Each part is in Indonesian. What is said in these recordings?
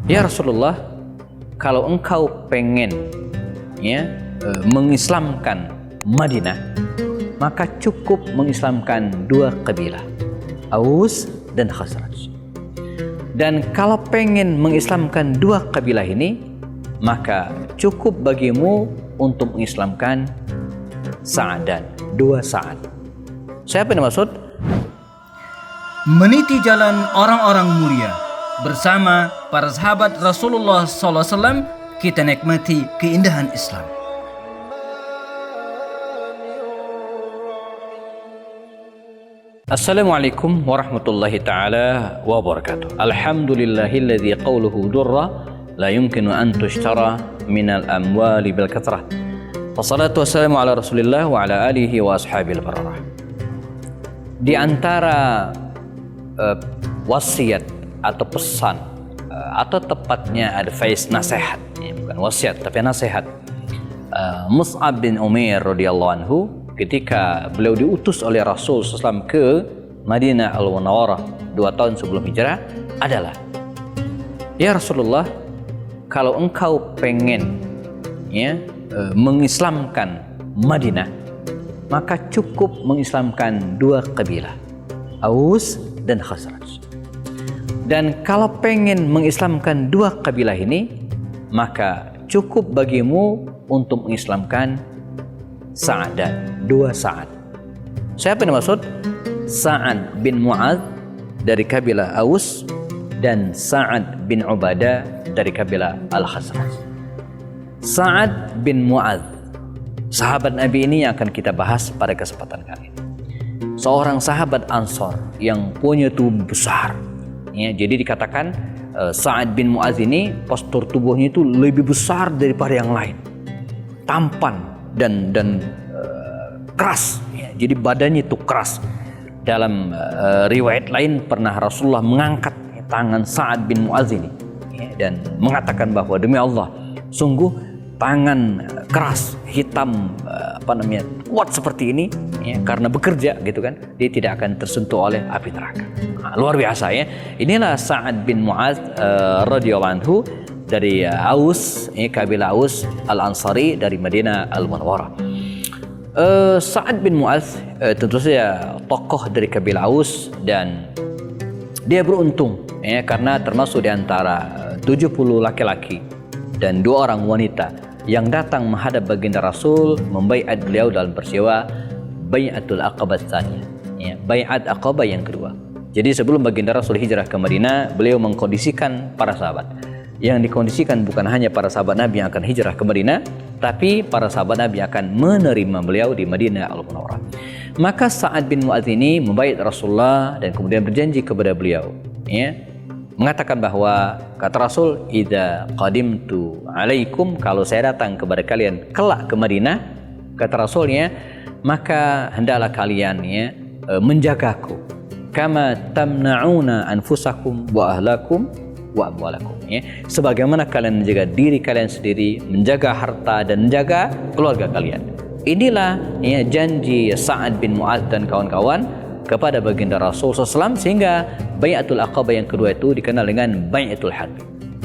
Ya Rasulullah, kalau engkau pengen mengislamkan Madinah, maka cukup mengislamkan dua kabilah, Aus dan Khazraj. Dan kalau pengen mengislamkan dua kabilah ini, maka cukup bagimu untuk mengislamkan Sa'dan, dua Sa'ad. Siapa yang dimaksud? Meniti jalan orang-orang mulia bersama para sahabat Rasulullah SAW, kita nikmati keindahan Islam. Assalamualaikum warahmatullahi ta'ala wabarakatuh. Alhamdulillahilladzi qawluhu durra la yumkinu an tushtara minal amwali bil katrah. Wassalatu wassalamu ala rasulillah wa ala alihi wa ashabil bararah. Di antara wasiat atau pesan atau tepatnya advice, nasihat, bukan wasiat tapi nasihat, Mus'ab bin Umair radhiyallahu anhu ketika beliau diutus oleh Rasul SAW ke Madinah Al-Munawwarah 2 tahun sebelum hijrah adalah, ya Rasulullah, kalau engkau pengen mengislamkan Madinah, maka cukup mengislamkan dua kabilah, Aus dan Khazraj. Dan kalau pengen mengislamkan dua kabilah ini, maka cukup bagimu untuk mengislamkan Sa'dan, dua Sa'ad. Siapa yang dimaksud? Sa'ad bin Mu'adz dari kabilah Aus dan Sa'ad bin Ubadah dari kabilah Al-Khazraj. Sa'ad bin Mu'adz, sahabat Nabi ini yang akan kita bahas pada kesempatan kali ini. Seorang sahabat Ansor yang punya tubuh besar. Jadi dikatakan Sa'ad bin Mu'adz ini postur tubuhnya itu lebih besar daripada yang lain. Tampan dan keras, jadi badannya itu keras. Dalam riwayat lain pernah Rasulullah mengangkat tangan Sa'ad bin Mu'adz ini dan mengatakan bahwa demi Allah, sungguh tangan keras, hitam, kuat seperti ini karena bekerja gitu kan, dia tidak akan tersentuh oleh api neraka. Luar biasa ya. Inilah Sa'ad bin Mu'adz radhiyallahu anhu dari Aus, kabilah Aus Al-Ansari dari Madinah Al-Munawwarah. Sa'ad bin Mu'adz tentu saja tokoh dari kabilah Aus dan dia beruntung karena termasuk di antara 70 laki-laki dan 2 orang wanita yang datang menghadap baginda Rasul membaiat beliau dalam peristiwa Bai'atul Aqabah Tsaniyah, baiat Aqabah yang kedua. Jadi sebelum baginda Rasul hijrah ke Madinah, beliau mengkondisikan para sahabat. Yang dikondisikan bukan hanya para sahabat Nabi yang akan hijrah ke Madinah, tapi para sahabat Nabi akan menerima beliau di Madinah Al-Munawwarah. Maka Sa'ad bin Mu'adz ini membaiat Rasulullah dan kemudian berjanji kepada beliau, mengatakan bahwa kata Rasul, idza qadimtu alaikum, kalau saya datang kepada kalian kelak ke Madinah, kata Rasulnya, maka hendaklah kalian menjagaku kama tamna'una anfusakum wa ahlakum wa amwalakum, sebagaimana kalian menjaga diri kalian sendiri, menjaga harta dan menjaga keluarga kalian. Inilah janji Sa'ad bin Mu'adz dan kawan-kawan kepada baginda Rasul SAW, sehingga Bai'atul Aqabah yang kedua itu dikenal dengan Bai'atul Harb.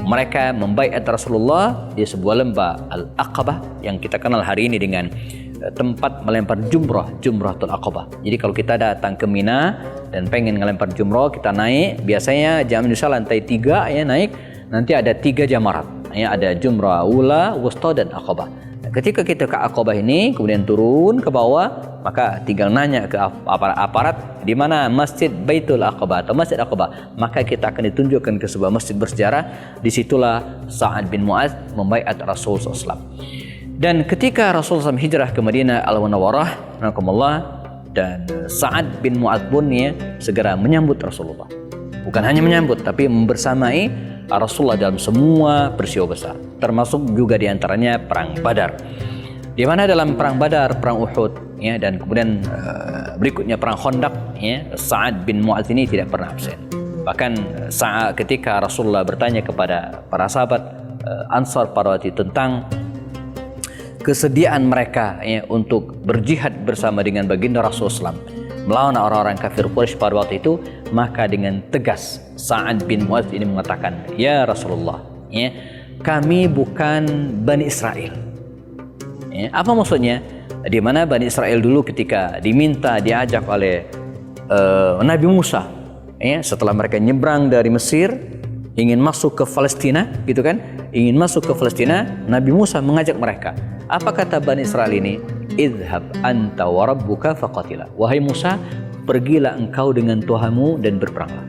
Mereka membaiat Rasulullah di sebuah lembah Al-Aqabah yang kita kenal hari ini dengan tempat melempar Jumratul Aqabah. Jadi kalau kita datang ke Mina dan pengen ngelempar jumrah, kita naik, biasanya jam Indonesia lantai 3 naik, nanti ada 3 jamarat. Ada Jumrah Ula, Wusta dan Aqabah. Ketika kita ke Aqabah ini kemudian turun ke bawah, maka tinggal nanya ke aparat di mana Masjid Baitul Aqabah atau Masjid Aqabah, maka kita akan ditunjukkan ke sebuah masjid bersejarah. Disitulah Sa'ad bin Mu'adz membaiat Rasul SAW. Dan ketika Rasulullah SAW hijrah ke Madinah Al-Munawwarah, dan Sa'ad bin Mu'adz pun segera menyambut Rasulullah. Bukan hanya menyambut, tapi membersamai Rasulullah dalam semua peristiwa besar, termasuk juga diantaranya Perang Badar. Di mana dalam Perang Badar, Perang Uhud, dan kemudian berikutnya Perang Khandaq, Sa'ad bin Mu'adz ini tidak pernah absen. Bahkan ketika Rasulullah bertanya kepada para sahabat Ansar pada waktu itu tentang kesediaan mereka untuk berjihad bersama dengan baginda Rasulullah SAW melawan orang-orang kafir Quraisy pada waktu itu, maka dengan tegas Sa'ad bin Mu'adz ini mengatakan, ya Rasulullah, ya, kami bukan Bani Israel. Ya, apa maksudnya? Di mana Bani Israel dulu ketika diajak oleh Nabi Musa, ya, setelah mereka nyebrang dari Mesir ingin masuk ke Palestina, gitu kan? Ingin masuk ke Palestina, Nabi Musa mengajak mereka. Apa kata Bani Israel ini? Idhab anta wa rabbuka faqatila. Wahai Musa, pergilah engkau dengan Tuhanmu dan berperanglah.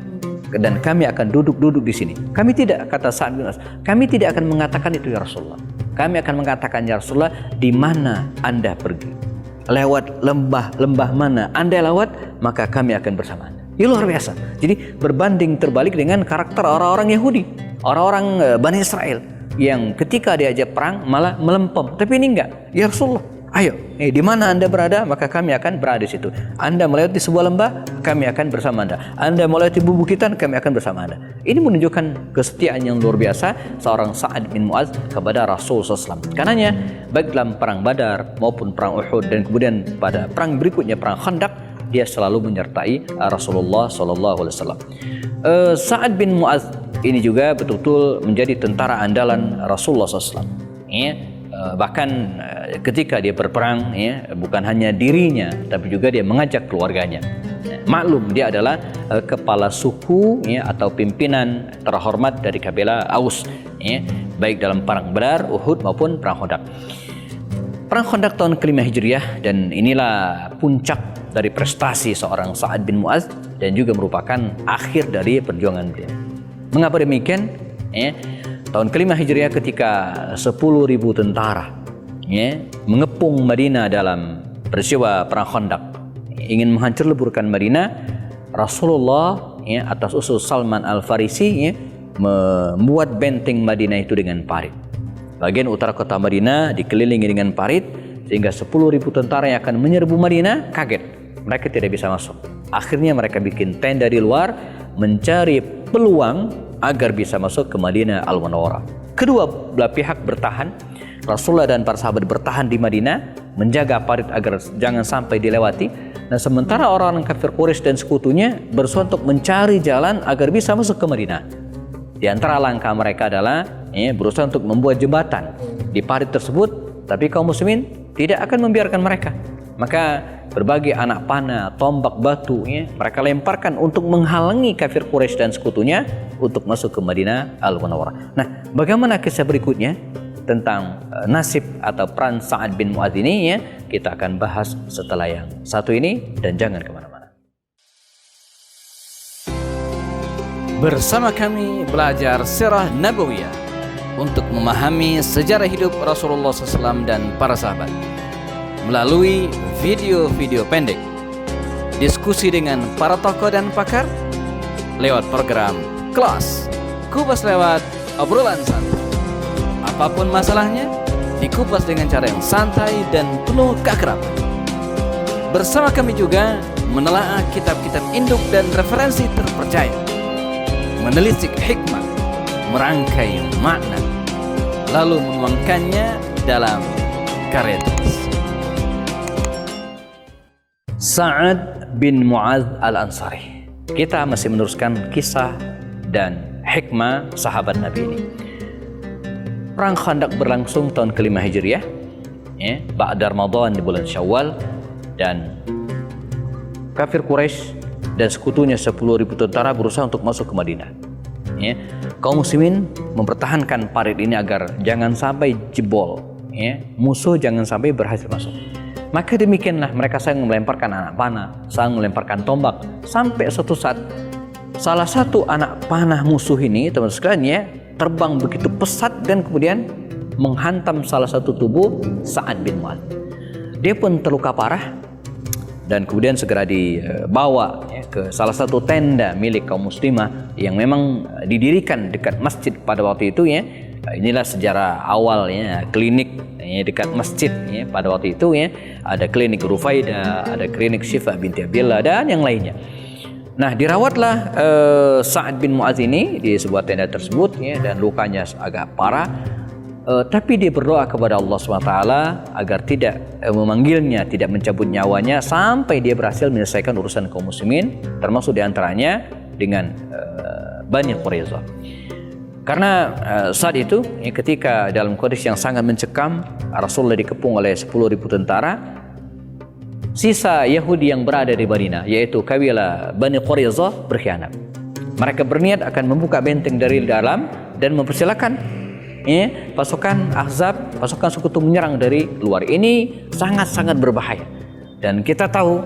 Dan kami akan duduk di sini. Kami tidak, kata Sa'ad bin Mu'adz, kami tidak akan mengatakan itu ya Rasulullah. Kami akan mengatakan ya Rasulullah, di mana Anda pergi, lewat lembah mana Anda lewat, maka kami akan bersama Anda. Ini luar biasa. Jadi berbanding terbalik dengan karakter orang-orang Yahudi, orang-orang Bani Israel yang ketika diajak perang malah melempem. Tapi ini enggak. Ya Rasulullah, ayo, di mana Anda berada, maka kami akan berada di situ. Anda melewati sebuah lembah, kami akan bersama Anda. Anda melewati bubukitan, kami akan bersama Anda. Ini menunjukkan kesetiaan yang luar biasa seorang Sa'ad bin Mu'adz kepada Rasul SAW. Karenanya, baik dalam perang Badar maupun perang Uhud dan kemudian pada perang berikutnya, perang Khandaq, dia selalu menyertai Rasulullah SAW. Sa'ad bin Mu'adz ini juga betul-betul menjadi tentara andalan Rasulullah SAW. Ya. Bahkan ketika dia berperang, ya, bukan hanya dirinya tapi juga dia mengajak keluarganya. Maklum dia adalah kepala suku, ya, atau pimpinan terhormat dari kabilah Aus, ya, baik dalam perang Badar, Uhud maupun perang Khandaq. Perang Khandaq tahun kelima Hijriah, dan inilah puncak dari prestasi seorang Sa'ad bin Mu'adz dan juga merupakan akhir dari perjuangan beliau. Mengapa demikian? Ya, tahun kelima Hijriah ketika 10.000 tentara, ya, mengepung Madinah dalam peristiwa perang Khandaq, ingin menghancur leburkan Madinah, Rasulullah, ya, atas usul Salman Al-Farisi, ya, membuat benteng Madinah itu dengan parit. Bagian utara kota Madinah dikelilingi dengan parit sehingga 10.000 tentara yang akan menyerbu Madinah kaget, mereka tidak bisa masuk. Akhirnya mereka bikin tenda di luar mencari peluang agar bisa masuk ke Madinah Al-Munawwarah. Kedua belah pihak bertahan, Rasulullah dan para sahabat bertahan di Madinah menjaga parit agar jangan sampai dilewati. Nah, sementara orang-orang kafir Quraisy dan sekutunya berusaha untuk mencari jalan agar bisa masuk ke Madinah. Di antara langkah mereka adalah, ya, berusaha untuk membuat jembatan di parit tersebut, tapi kaum muslimin tidak akan membiarkan mereka. Maka berbagai anak panah, tombak, batu, ya, mereka lemparkan untuk menghalangi kafir Quraisy dan sekutunya untuk masuk ke Madinah Al-Munawwarah. Nah, bagaimana kisah berikutnya tentang nasib atau peran Sa'ad bin Mu'adz ini, ya, kita akan bahas setelah yang satu ini, dan jangan kemana-mana. Bersama kami belajar Sirah Nabawiyah untuk memahami sejarah hidup Rasulullah SAW dan para sahabat melalui video-video pendek, diskusi dengan para tokoh dan pakar lewat program Kelas Kupas lewat obrolan santai. Apapun masalahnya, dikupas dengan cara yang santai dan penuh keakraban. Bersama kami juga menelaah kitab-kitab induk dan referensi terpercaya, menelisik hikmah, merangkai makna, lalu menuangkannya dalam karya tulis. Sa'ad bin Mu'adz Al-Ansari. Kita masih meneruskan kisah dan hikmah sahabat Nabi ini. Perang Khandaq berlangsung tahun kelima Hijriah, ya, ba'da Ramadan di bulan Syawal, dan kafir Quraisy dan sekutunya 10.000 tentara berusaha untuk masuk ke Madinah. Ya, kaum muslimin mempertahankan parit ini agar jangan sampai jebol, ya, musuh jangan sampai berhasil masuk. Maka demikianlah mereka saling melemparkan anak panah, saling melemparkan tombak, sampai suatu saat salah satu anak panah musuh ini, teman-teman sekalian, ya, terbang begitu pesat dan kemudian menghantam salah satu tubuh Sa'ad bin Mu'adz. Dia pun terluka parah dan kemudian segera dibawa, ya, ke salah satu tenda milik kaum muslimah yang memang didirikan dekat masjid pada waktu itu, ya. Inilah sejarah awalnya klinik, ya, dekat masjid, ya, pada waktu itu, ya. Ada klinik Rufaidah, ada klinik Syifa binti Abdillah dan yang lainnya. Nah, dirawatlah Sa'ad bin Mu'adz ini di sebuah tenda tersebut, ya, dan lukanya agak parah. Tapi dia berdoa kepada Allah SWT agar tidak memanggilnya, tidak mencabut nyawanya sampai dia berhasil menyelesaikan urusan kaum muslimin, termasuk diantaranya dengan Bani Quraisyah. Karena saat itu ketika dalam kondisi yang sangat mencekam, Rasulullah dikepung oleh 10.000 tentara. Sisa Yahudi yang berada di Madinah, yaitu kabilah Bani Quraizah, berkhianat. Mereka berniat akan membuka benteng dari dalam dan mempersilakan pasukan Ahzab, pasukan sekutu menyerang dari luar. Ini sangat-sangat berbahaya. Dan kita tahu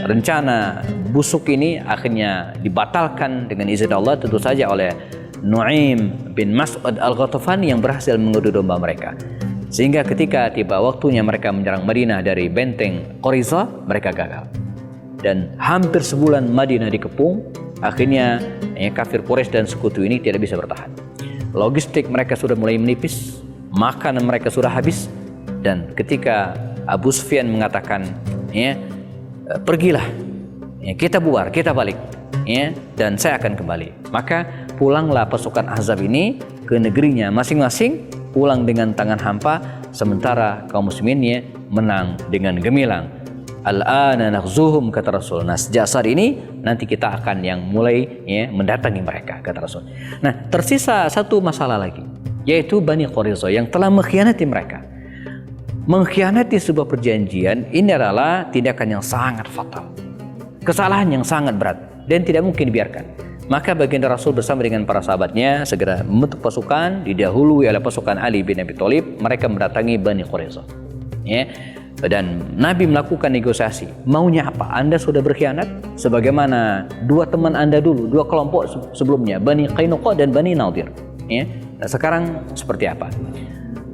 rencana busuk ini akhirnya dibatalkan dengan izin Allah, tentu saja oleh Nu'aim bin Mas'ud al-Ghatafani yang berhasil mengadu domba mereka. Sehingga ketika tiba waktunya mereka menyerang Madinah dari benteng Quraizah, mereka gagal. Dan hampir sebulan Madinah dikepung. Akhirnya kafir Quraisy dan sekutu ini tidak bisa bertahan. Logistik mereka sudah mulai menipis, makanan mereka sudah habis. Dan ketika Abu Sufyan mengatakan, pergilah, kita bubar, kita balik, dan saya akan kembali. Maka pulanglah pasukan Ahzab ini ke negerinya masing-masing, pulang dengan tangan hampa, sementara kaum muslimin menang dengan gemilang. Al-ana naghzuhum, kata Rasul. Nah, sejak saat ini nanti kita akan yang mulai mendatangi mereka, kata Rasul. Nah, tersisa satu masalah lagi, yaitu Bani Quraizah yang telah mengkhianati mereka. Mengkhianati sebuah perjanjian ini adalah tindakan yang sangat fatal, kesalahan yang sangat berat dan tidak mungkin dibiarkan. Maka baginda Rasul bersama dengan para sahabatnya segera membentuk pasukan, didahului oleh pasukan Ali bin Abi Thalib. Mereka mendatangi Bani Quraizah. Dan Nabi melakukan negosiasi. Maunya apa? Anda sudah berkhianat sebagaimana dua teman Anda dulu, dua kelompok sebelumnya, Bani Qainuqa dan Bani Nadir. Nah, sekarang seperti apa?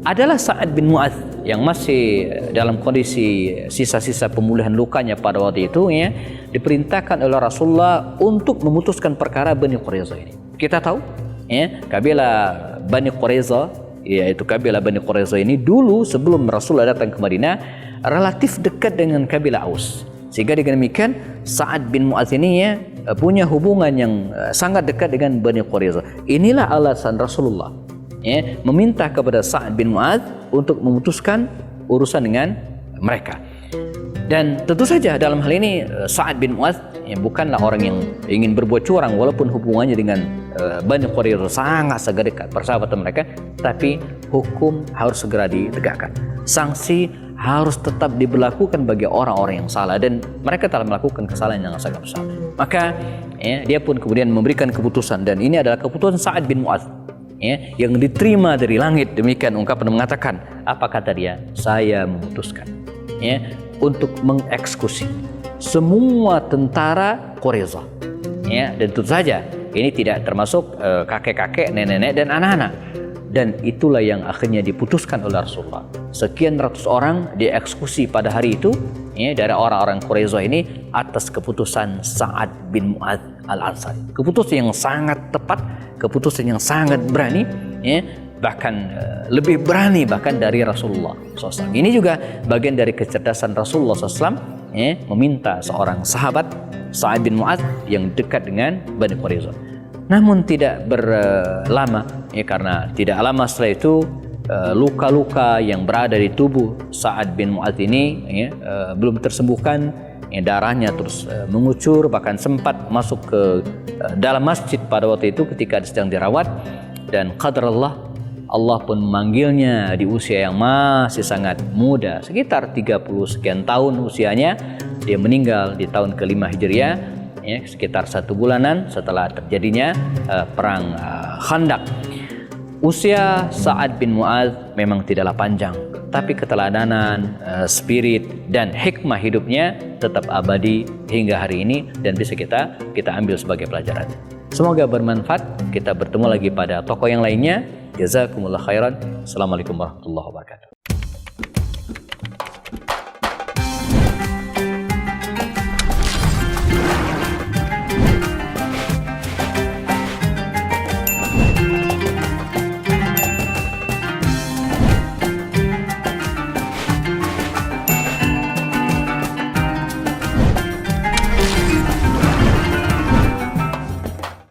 Adalah Sa'ad bin Mu'adz yang masih dalam kondisi sisa-sisa pemulihan lukanya pada waktu itu, diperintahkan oleh Rasulullah untuk memutuskan perkara Bani Quraizah ini. Kita tahu kabilah Bani Quraizah, yaitu kabilah Bani Quraizah ini dulu sebelum Rasulullah datang ke Madinah relatif dekat dengan kabilah Aus. Sehingga dengan demikian Sa'ad bin Mu'adz ini punya hubungan yang sangat dekat dengan Bani Quraizah. Inilah alasan Rasulullah meminta kepada Sa'ad bin Mu'adz untuk memutuskan urusan dengan mereka. Dan tentu saja dalam hal ini Sa'ad bin Mu'adz bukanlah orang yang ingin berbuat curang, walaupun hubungannya dengan Bani Quraizah sangat dekat persahabatan mereka, tapi hukum harus segera ditegakkan. Sanksi harus tetap diberlakukan bagi orang-orang yang salah, dan mereka telah melakukan kesalahan yang sangat besar. Maka dia pun kemudian memberikan keputusan, dan ini adalah keputusan Sa'ad bin Mu'adz yang diterima dari langit. Demikian ungkapan mengatakan, apa kata dia? Saya memutuskan untuk mengeksekusi semua tentara Quraizah. Dan tentu saja ini tidak termasuk kakek-kakek, nenek-nenek dan anak-anak. Dan itulah yang akhirnya diputuskan oleh Rasulullah. Sekian ratus orang dieksekusi pada hari itu dari orang-orang Quraizah ini atas keputusan Sa'ad bin Mu'adz al-Ansari. Keputusan yang sangat tepat, keputusan yang sangat berani, bahkan lebih berani bahkan dari Rasulullah SAW. Ini juga bagian dari kecerdasan Rasulullah SAW, meminta seorang sahabat Sa'ad bin Mu'adz yang dekat dengan Bani Quraizah. Namun tidak berlama, karena tidak lama setelah itu luka-luka yang berada di tubuh Sa'ad bin Mu'adz ini belum tersembuhkan. Darahnya terus mengucur, bahkan sempat masuk ke dalam masjid pada waktu itu ketika sedang dirawat. Dan qadar Allah pun memanggilnya di usia yang masih sangat muda, sekitar 30 sekian tahun usianya. Dia meninggal di tahun ke-5 Hijriah, sekitar 1 bulanan setelah terjadinya perang Khandaq. Usia Sa'ad bin Mu'adz memang tidaklah panjang, tapi keteladanan, spirit dan hikmah hidupnya tetap abadi hingga hari ini dan bisa kita ambil sebagai pelajaran. Semoga bermanfaat. Kita bertemu lagi pada tokoh yang lainnya. Jazakumullah khairan. Assalamualaikum warahmatullahi wabarakatuh.